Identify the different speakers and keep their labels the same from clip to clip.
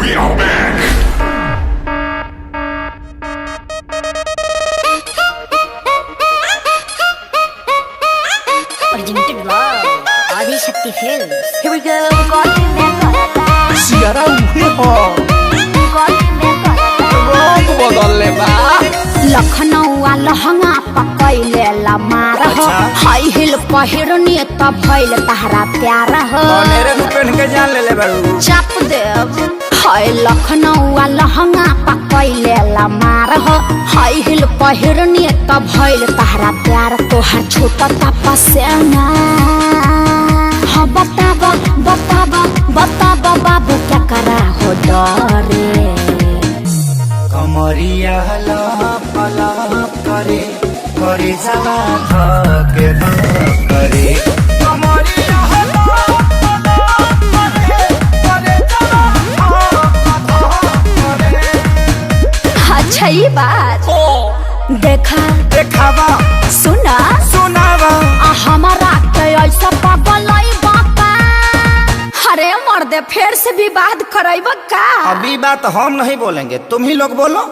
Speaker 1: We are back.
Speaker 2: Presented by Adi Shakti Films. Here we go.
Speaker 3: Saiyaara उहे हो रंग बदलले बा
Speaker 2: लखनऊ लहंगा पकैले लमार हो हाई हिल पहिरनी त भइल तहरा प्यार हो
Speaker 3: मेरे नु पहन के जान ले बारू
Speaker 2: चाप देव हाय लखनऊ लहंगा पकैले लमार हो हाई हिल पहिरनी त भइल तहरा प्यार तोहर छोटा तपसेना हाँ बताबा बताबा बताबा बाबू क्या करा हो डरे
Speaker 3: कमरिया लप लप करे करे जवा धके करे कमरिया लप लप करे करे जवा धके
Speaker 2: अच्छा ये बात देखा
Speaker 3: देखावा
Speaker 2: सुना
Speaker 3: सुनावा
Speaker 2: हमारा के ऐसा पागल बाका अरे मर्दे फिर से विवाद कराइब का
Speaker 3: अभी बात हम नहीं बोलेंगे तुम ही लोग बोलो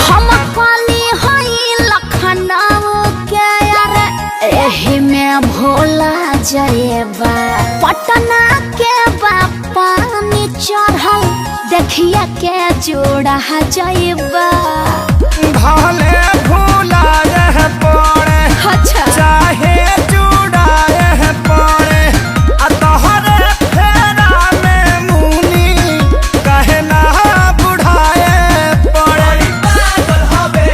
Speaker 2: हम काली हई लखनऊ के अरे एही में भोला जयबा पटना के पानी चढ़ल देखिए के जोड़ा जयबा
Speaker 3: भले भूला रह पड़े
Speaker 2: अच्छा
Speaker 3: चाहे जुड़ाए पड़े तोहरे फेरा में मुनी कहे ना बुढ़ाए पड़े पागल हवे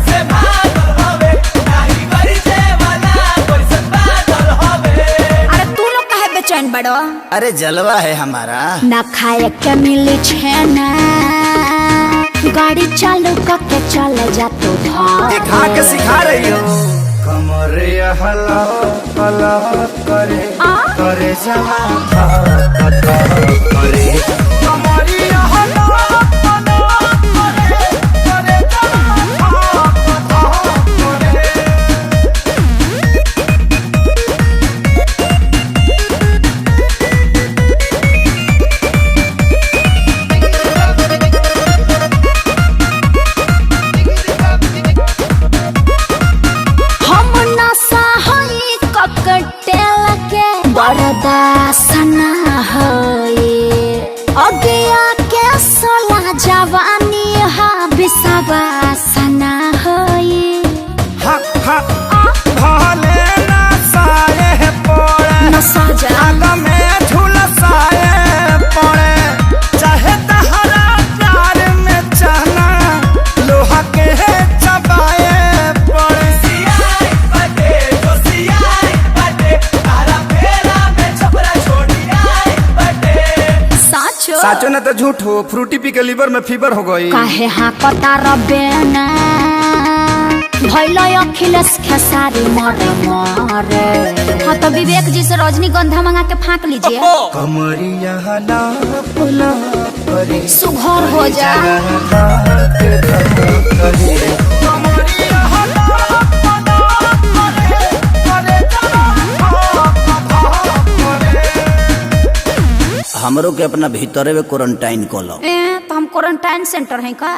Speaker 3: से पागल हवे नहीं करी से वाला कोई से पागल हवे
Speaker 2: अरे तू लोग काहे बेचैन बड़ो
Speaker 3: अरे जलवा है हमारा
Speaker 2: ना खाए के मिली छेना गाड़ी चालू करके चले जा तू
Speaker 3: दिखा के सिखा रही हो कमरे हला हला करे करे जवा करे कमरे हला हला करे करे जवा करे
Speaker 2: बरदासना अगिया के सोला जवानी हा विषवासना
Speaker 3: भले ना साए पड़े
Speaker 2: न सजा
Speaker 3: आग में झुलसाए पड़े चाहे तहरा प्यार में चना लोहा के चबाए पड़े सियाई बटे तो सियाई बटे तारा फेरा में छपरा छोड़ी आई बटे साचो न तो झूठ हो फ्रूटी पी के लीवर में फीवर हो गई
Speaker 2: काहे हाँ पता रबेना भैलो अखिलेश खेसारी मरे मरे हाँ तो विवेक जी से रजनीगंधा मंगा के फाँक लीजिए
Speaker 3: कमरिया लप लप करे
Speaker 2: सुघर हो जा
Speaker 3: हमरो के अपना भीतरे में क्वारंटाइन कलो
Speaker 2: तो हम क्वारंटाइन सेंटर है का।